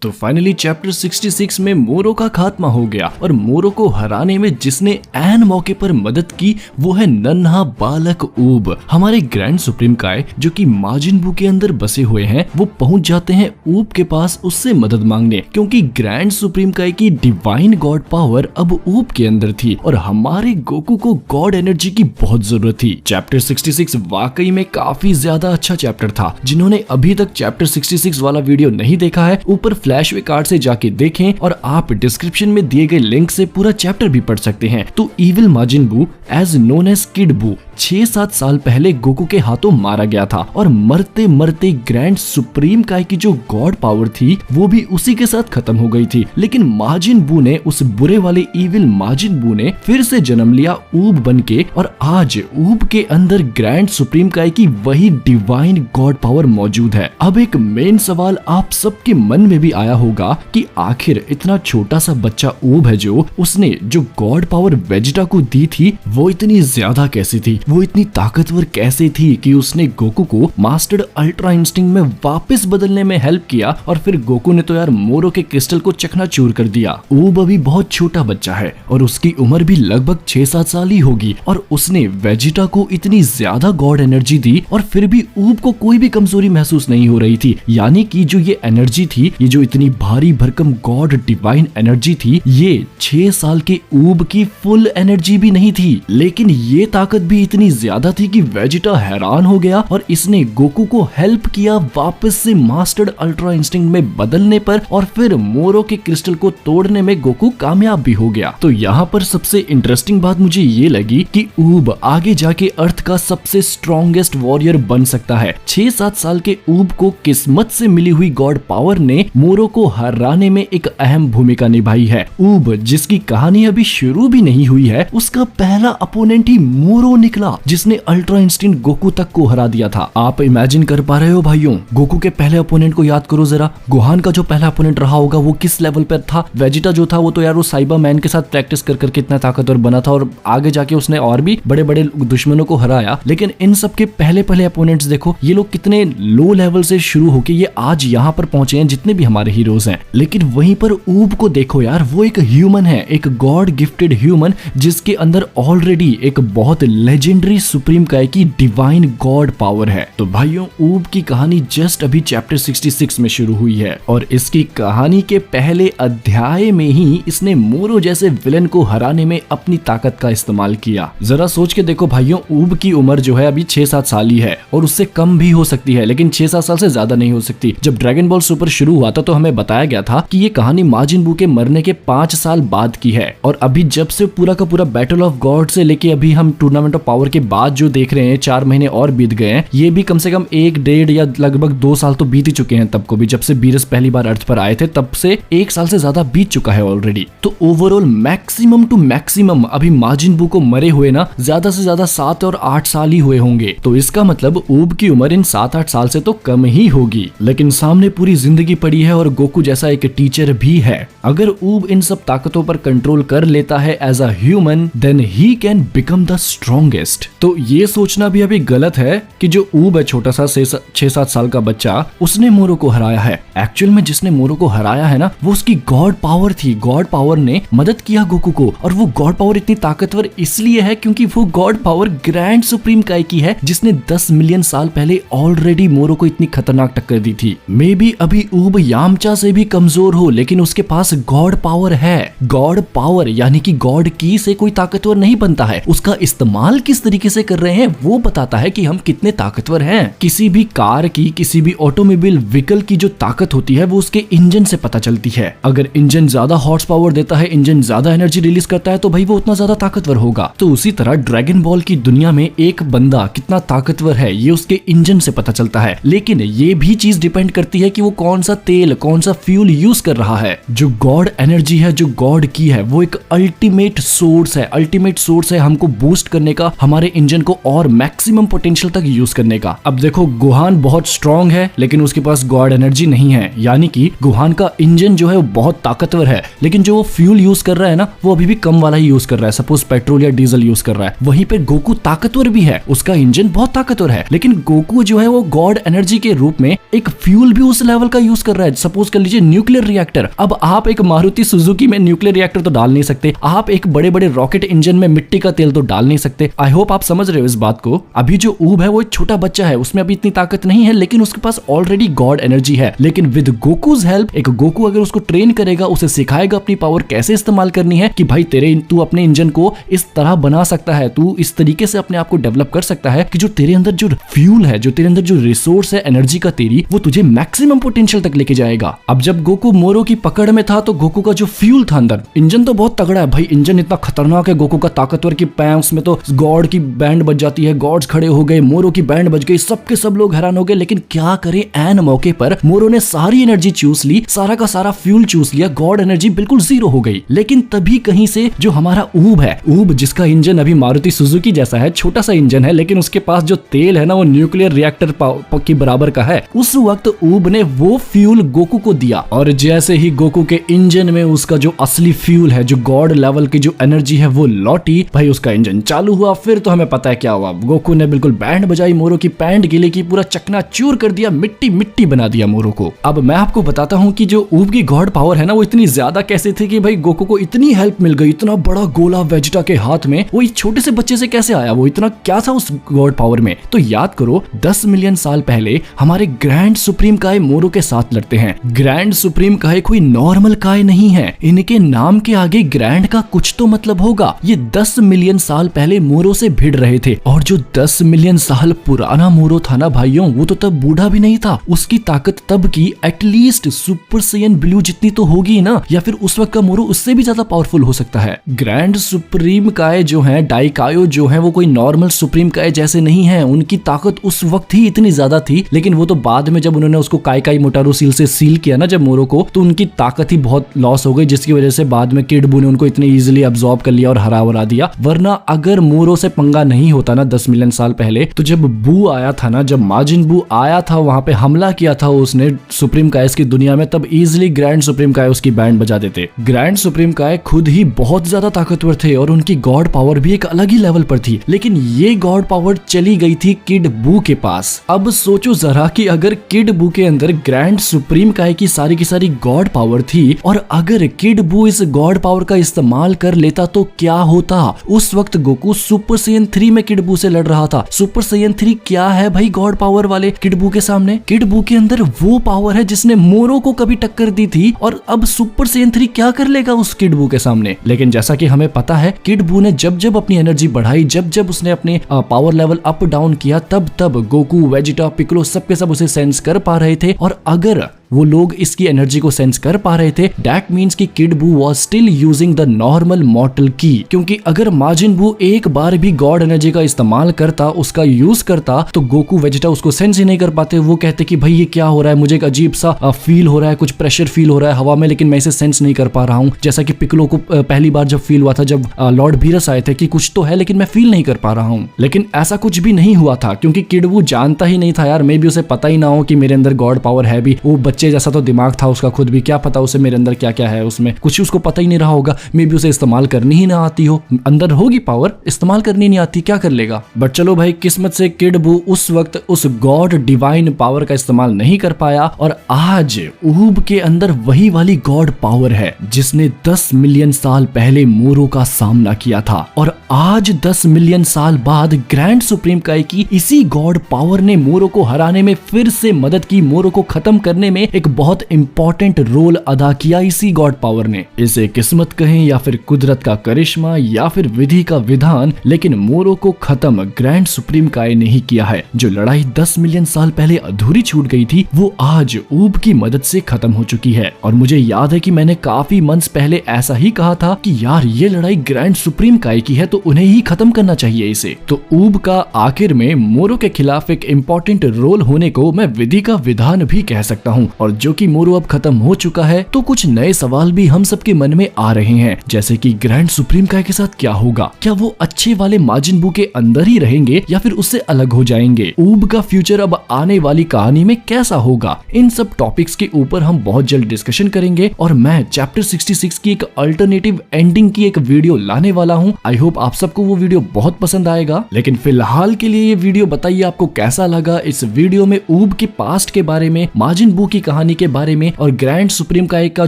तो finally chapter 66 में मोरो का खात्मा हो गया और मोरो को हराने में जिसने ऐन मौके पर मदद की वो है नन्हा बालक ऊब। हमारे ग्रैंड सुप्रीम काय जो कि माजिन बू के अंदर बसे हुए हैं वो पहुंच जाते हैं ऊब के पास उससे मदद मांगने, क्योंकि ग्रैंड सुप्रीम काय की डिवाइन गॉड पावर अब ऊब के अंदर थी और हमारे गोकू को गॉड एनर्जी की बहुत जरूरत थी। चैप्टर 66 वाकई में काफी ज्यादा अच्छा चैप्टर था। जिन्होंने अभी तक चैप्टर 66 वाला वीडियो नहीं देखा है ऊपर फ्लैशवे कार्ड से जाके देखें और आप डिस्क्रिप्शन में दिए गए लिंक से पूरा चैप्टर भी पढ़ सकते हैं। तो इविल माजिन बू एज नोन एज किड बू 6-7 साल पहले गोकू के हाथों मारा गया था और मरते मरते ग्रैंड सुप्रीम काय की जो गॉड पावर थी वो भी उसी के साथ खत्म हो गई थी। लेकिन माजिन बू ने, उस बुरे वाले इविल माजिन बू ने फिर से जन्म लिया ऊब बनके और आज ऊब के अंदर ग्रैंड सुप्रीम काय की वही डिवाइन गॉड पावर मौजूद है। अब एक मेन सवाल आप सबके मन में भी आया होगा कि आखिर इतना छोटा सा बच्चा ऊब है जो उसने जो गॉड पावर वेजिटा को दी थी वो इतनी ज्यादा कैसी थी, वो इतनी ताकतवर कैसे थी कि उसने गोकू को मास्टर्ड अल्ट्रा इंस्टिंक्ट में वापस बदलने में हेल्प किया और फिर गोकू ने तो यार मोरो के क्रिस्टल को चकनाचूर कर दिया। ऊब अभी बहुत छोटा बच्चा है और उसकी उम्र भी लगभग 6-7 साल ही होगी और उसने वेजिटा को इतनी ज्यादा गॉड एनर्जी दी और फिर भी ऊब को कोई भी कमजोरी महसूस नहीं हो रही थी। यानी कि जो ये एनर्जी थी, ये जो इतनी भारी भरकम गॉड डिवाइन एनर्जी थी, ये 6 साल के ऊब की फुल एनर्जी भी नहीं थी। लेकिन ये ताकत भी इतनी ज्यादा थी कि वेजिटा हैरान हो गया और इसने गोकू को हेल्प किया वापस से मास्टर्ड अल्ट्रा इंस्टिंक्ट में बदलने पर और फिर मोरो के क्रिस्टल को तोड़ने में गोकू कामयाब भी हो गया। तो यहाँ पर सबसे इंटरेस्टिंग बात मुझे ये लगी कि ऊब आगे जाके अर्थ का सबसे स्ट्रॉन्गेस्ट वॉरियर बन सकता है। 6-7 साल के ऊब को किस्मत से मिली हुई गॉड पावर ने मोरो को हराने में एक अहम भूमिका निभाई है। ऊब जिसकी कहानी अभी शुरू भी नहीं हुई है, उसका पहला अपोनेंट ही मोरो निकला जिसने अल्ट्रा इंस्टिंक्ट गोकू तक को हरा दिया था। आप इमेजिन कर पा रहे हो भाइयों, गोकू के पहले अपोनेंट को याद करो जरा। गोहान का जो पहला अपोनेंट रहा होगा वो किस लेवल पर था। वेजिटा जो था वो तो यार वो साइबर मैन के साथ प्रैक्टिस कर करके इतना ताकतवर बना था और आगे जाके उसने और भी बड़े बड़े दुश्मनों को हराया। लेकिन इन सब के पहले पहले अपोनेंट्स देखो, ये लोग कितने लो लेवल से शुरू होके ये आज यहाँ पर पहुंचे हैं जितने भी हमारे हीरोज हैं। लेकिन वहीं पर ऊब को देखो यार, वो एक ह्यूमन है, एक गॉड गिफ्टेड ह्यूमन जिसके अंदर ऑलरेडी एक बहुत लेजेंडरी सुप्रीम काय की डिवाइन गॉड पावर है। तो भाइयों, ऊब की कहानी जस्ट अभी चैप्टर 66 में शुरू हुई है और इसकी कहानी के पहले अध्याय में ही इसने मोरो जैसे विलन को हराने में अपनी ताकत का इस्तेमाल किया। जरा सोच के देखो भाइयों, ऊब की उम्र जो है अभी 6-7 साल ही है और उससे कम भी हो सकती है, लेकिन 6-7 साल से ज्यादा नहीं हो सकती। जब ड्रैगन बॉल सुपर शुरू हुआ था तो हमें बताया गया था कि ये कहानी माजिन बू के मरने के 5 साल बाद की है और अभी जब से पूरा का पूरा बैटल ऑफ गॉड से लेके अभी हम टूर्नामेंट ऑफ पावर के बाद जो देख रहे हैं 4 महीने और बीत गए हैं, ये भी कम से कम 1-1.5 या लगभग 2 साल तो बीत ही चुके हैं। तब को भी जब से बीरस पहली बार अर्थ पर आए थे तब से 1 साल से ज्यादा बीत चुका है ऑलरेडी। तो ओवरऑल मैक्सिमम टू मैक्सिमम अभी माजिन बू को मरे हुए ना ज्यादा से ज्यादा 7 और 8 साल ही हुए होंगे। तो इसका मतलब ऊब की उम्र इन 7-8 साल से तो कम ही होगी। लेकिन सामने पूरी जिंदगी पड़ी है और गोकू जैसा एक टीचर भी है। अगर ऊब इन सब ताकतों पर कंट्रोल कर लेता है as a human, then he can become the strongest. तो ये सोचना भी अभी गलत है कि जो ऊब है छोटा सा 6-7 साल का बच्चा, उसने मोरो को हराया है। एक्चुअल में जिसने मोरो को हराया है ना वो उसकी गॉड पावर थी। गॉड पावर ने मदद किया गोकू को और वो गॉड पावर इतनी ताकतवर इसलिए है क्योंकि वो गॉड पावर ग्रैंड सुप्रीम काय की है जिसने 10 मिलियन साल पहले ऑलरेडी मोरो को इतनी खतरनाक टक्कर दी थी। मे बी अभी ऊब यामचा से भी कमजोर हो लेकिन उसके पास गॉड पावर है। गॉड पावर यानी कि गॉड की से कोई ताकतवर नहीं बनता है, उसका इस्तेमाल किस तरीके से कर रहे हैं वो बताता है कि हम कितने ताकतवर हैं। किसी भी कार की, किसी भी ऑटोमोबाइल व्हीकल की जो ताकत होती है वो उसके इंजन से पता चलती है। अगर इंजन ज्यादा हॉर्स पावर देता है, इंजन ज्यादा एनर्जी रिलीज करता है तो भाई वो उतना ज्यादा ताकतवर होगा। तो उसी तरह ड्रैगन बॉल की दुनिया में एक बंदा कितना ताकतवर है ये उसके इंजन से पता चलता है। लेकिन ये भी चीज डिपेंड करती है कि वो कौन सा तेल, कौन सा फ्यूल यूज कर रहा है। जो गॉड एनर्जी है, जो गॉड की है, वो एक अल्टीमेट सोर्स है। अल्टीमेट सोर्स है हमको बूस्ट करने का, हमारे इंजन को और मैक्सिमम पोटेंशियल तक यूज करने का। अब देखो, गोहान बहुत स्ट्रॉन्ग है लेकिन उसके पास गॉड एनर्जी नहीं है, यानी कि गोहान का इंजन जो है वो बहुत ताकतवर है लेकिन जो वो फ्यूल यूज कर रहा है ना वो अभी भी कम वाला ही यूज कर रहा है। सपोज पेट्रोल या डीजल यूज कर रहा है। वहीं पे गोकू ताकतवर भी है, उसका इंजन बहुत ताकतवर है लेकिन गोकू जो है वो गॉड एनर्जी के रूप में एक फ्यूल भी उस लेवल का यूज कर रहा है। सपोज कर लीजिए न्यूक्लियर रिएक्टर। अब आप एक मारुति सुजुकी में न्यूक्लियर रिएक्टर तो डाल नहीं सकते, आप एक बड़े बड़े रॉकेट इंजन में मिट्टी का तेल तो डाल नहीं सकते। आई होप आप समझ रहे हो इस बात को। अभी जो ऊब है वो एक छोटा बच्चा है, उसमें अभी इतनी ताकत नहीं है, लेकिन उसके पास ऑलरेडी गॉड एनर्जी है। लेकिन विद गोकूज हेल्प, एक गोकू अगर उसको ट्रेन करेगा, उसे सिखाएगा अपनी पावर कैसे इस्तेमाल करनी है, कि भाई तू अपने इंजन को इस तरह बना सकता है, तू इस तरीके से अपने आप को डेवलप कर सकता है कि जो तेरे अंदर जो फ्यूल है, जो तेरे अंदर जो रिसोर्स है एनर्जी का तेरी, वो तुझे मैक्सिमम पोटेंशियल तक लेके जाएगा। अब जब गोकू मोरो की पकड़ में था तो गोकू का जो फ्यूल था अंदर, इंजन तो बहुत तगड़ा है भाई, इंजन इतना खतरनाक है गोकू का, ताकतवर की पैंस में तो गॉड की बैंड बज जाती है, गॉड्स खड़े हो गए, मोरो की बैंड बज गई, सबके सब लोग हैरान हो गए। लेकिन क्या करें, एन मौके पर मोरो ने सारी एनर्जी चूस ली, सारा का सारा फ्यूल चूस लिया, गॉड एनर्जी बिल्कुल जीरो हो गई। लेकिन तभी कहीं से जो हमारा ऊब है, ऊब जिसका इंजन अभी मारुति सुजुकी जैसा है, छोटा सा इंजन है, लेकिन उसके पास जो तेल है ना वो न्यूक्लियर रिएक्टर के बराबर का है, उस वक्त ऊब ने वो फ्यूल गोकू को दिया। और जैसे ही गोकू के इंजन में उसका जो असली फ्यूल है, जो गॉड लेवल की जो एनर्जी है वो लौटी, भाई उसका इंजन चालू हुआ। फिर तो हमें पता है क्या हुआ, गोकू ने बिल्कुल बैंड बजाई, मोरो की पैंट गिले की, पूरा चकना चूर कर दिया, मिट्टी मिट्टी बना दिया मोरो को। अब मैं आपको बताता हूँ कि जो ऊब की गॉड पावर है ना वो इतनी ज्यादा कैसे थी कि भाई गोकू को इतनी हेल्प मिल गई, इतना बड़ा गोला वेजिटा के हाथ में, वो इस छोटे से बच्चे से कैसे आया, वो इतना क्या था उस गॉड पावर में। तो याद करो 10 मिलियन साल पहले हमारे ग्रैंड सुप्रीम काय मोरो के साथ लड़ते हैं। ग्रैंड सुप्रीम काय कोई नॉर्मल काय नहीं है, इनके नाम के आगे ग्रैंड का कुछ तो मतलब होगा। ये 10 मिलियन साल पहले मोरो से भिड़ रहे थे, और जो 10 मिलियन साल पुराना मोरो था ना भाइयों, वो तो तब बूढ़ा भी नहीं था, उसकी ताकत तब की एटलीस्ट सुपर सैयन ब्लू जितनी तो होगी ना, या फिर उस वक्त का मोरो उससे भी ज्यादा पावरफुल हो सकता है। ग्रैंड सुप्रीम काय जो है, डाइकायो जो है, वो कोई नॉर्मल सुप्रीम काय जैसे नहीं है, उनकी ताकत उस वक्त ही इतनी ज्यादा थी। लेकिन वो तो बाद में जब उन्होंने उसको काई मोटारो सील से सील किया ना जब मोरो को, तो उनकी ताकत ही बहुत लॉस हो गई, जिसकी वजह से बाद में किड बू ने उनको इतने इजीली अब्सॉर्ब कर लिया और हरा दिया। वरना अगर मोरो से पंगा नहीं होता ना 10 मिलियन साल पहले, तो जब बू आया था ना, जब माजिन बू आया था, वहां पे हमला किया था उसने सुप्रीम कायस की दुनिया में, तब इजीली ग्रैंड सुप्रीम काय उसकी बैंड बजा देते। ग्रैंड सुप्रीम काय खुद ही बहुत ज्यादा ताकतवर थे और उनकी गॉड पावर भी एक अलग ही लेवल पर थी। लेकिन ये गॉड पावर चली गई थी किड बू के पास। अब सोचो जरा कि अगर किड बू के अंदर ग्रैंड सुप्रीम काय की सारी गॉड पावर थी, और अगर किड बू इस गॉड पावर का इस्तेमाल कर लेता तो क्या होता। उस वक्त गोकू सुपर सैयन 3 में किड बू से लड़ रहा था। सुपर सैयन 3 क्या है भाई गॉड पावर वाले किड बू के सामने? किड बू के अंदर वो पावर है जिसने मोरो को कभी टक्कर दी थी, और अब सुपर सैयन 3 क्या कर लेगा उस किड बू के सामने। लेकिन जैसा कि हमें पता है, किड बू ने जब अपनी एनर्जी बढ़ाई, जब उसने अपने पावर लेवल अप डाउन किया, तब गोकू, वेजिटा, पिक्कोलो सबके सब उसे सेंस कर पा रहे थे। और अगर वो लोग इसकी एनर्जी को सेंस कर पा रहे थे, दैट मीन्स कि किड बू was still using the normal मॉर्टल की। क्योंकि अगर माजिन बू एक बार भी गॉड एनर्जी का इस्तेमाल करता, उसका यूज करता, तो गोकू, वेजिटा उसको सेंस ही नहीं कर पाते। वो कहते कि भाई ये क्या हो रहा है, मुझे एक अजीब सा फील हो रहा है, कुछ प्रेशर फील हो रहा है हवा में, लेकिन मैं इसे सेंस नहीं कर पा रहा हूँ। जैसा कि पिक्कोलो को पहली बार जब फील हुआ था, जब लॉर्ड भीरस आए थे, कि कुछ तो है लेकिन मैं फील नहीं कर पा रहा हूँ। लेकिन ऐसा कुछ भी नहीं हुआ था, क्योंकि किड बू जानता ही नहीं था यार, मे भी उसे पता ही ना हो कि मेरे अंदर गॉड पावर है भी। वो बच्चे जैसा तो दिमाग था उसका खुद भी, क्या पता उसे मेरे अंदर क्या क्या है, उसमें कुछ उसको पता ही नहीं रहा होगा। मे बी उसे इस्तेमाल करनी ही ना आती हो, अंदर होगी पावर, इस्तेमाल करनी नहीं आती, क्या कर लेगा। बट चलो भाई, किस्मत से किड बू उस वक्त उस गॉड डिवाइन पावर का इस्तेमाल नहीं कर पाया, और आज ऊब के अंदर वही वाली गॉड पावर है जिसने 10 मिलियन साल पहले मोरो का सामना किया था। और आज 10 मिलियन साल बाद ग्रैंड सुप्रीम काय की इसी गॉड पावर ने मोरो को हराने में फिर से मदद की, मोरो को खत्म करने में एक बहुत इंपॉर्टेंट रोल अदा किया इसी गॉड पावर ने। इसे किस्मत कहें या फिर कुदरत का करिश्मा या फिर विधि का विधान, लेकिन मोरो को खत्म ग्रैंड सुप्रीम काय ने ही किया है। जो लड़ाई 10 मिलियन साल पहले अधूरी छूट गई थी, वो आज ऊब की मदद से खत्म हो चुकी है। और मुझे याद है कि मैंने काफी मंथ्स पहले ऐसा ही कहा था कि यार ये लड़ाई ग्रैंड सुप्रीम काय की है, तो उन्हें ही खत्म करना चाहिए इसे। तो ऊब का आखिर में मोरो के खिलाफ एक इम्पोर्टेंट रोल होने को मैं विधि का विधान भी कह सकता हूँ। और जो कि मोरो अब खत्म हो चुका है, तो कुछ नए सवाल भी हम सबके मन में आ रहे हैं, जैसे कि ग्रैंड सुप्रीम काय के साथ क्या होगा। क्या वो अच्छे वाले माजिन बू के अंदर ही रहेंगे या फिर उससे अलग हो जाएंगे? ऊब का फ्यूचर अब आने वाली कहानी में कैसा होगा? इन सब टॉपिक्स के ऊपर हम बहुत जल्द डिस्कशन करेंगे, और मैं चैप्टर 66 की एक अल्टरनेटिव एंडिंग की एक वीडियो लाने वाला हूँ। आई होप आप सबको वो वीडियो बहुत पसंद आएगा। लेकिन फिलहाल के लिए ये वीडियो बताइए आपको कैसा लगा। इस वीडियो में ऊब के पास्ट के बारे में, माजिन बू की कहानी के बारे में और ग्रैंड सुप्रीम काय का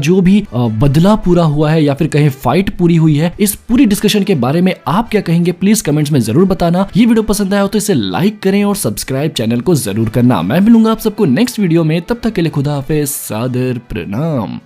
जो भी बदला पूरा हुआ है या फिर कहें फाइट पूरी हुई है, इस पूरी डिस्कशन के बारे में आप क्या कहेंगे प्लीज कमेंट्स में जरूर बताना। ये वीडियो पसंद आया हो तो इसे लाइक करें और सब्सक्राइब चैनल को जरूर करना। मैं मिलूंगा आप सबको नेक्स्ट वीडियो में, तब तक के लिए खुदा हाफिज, सादर प्रणाम।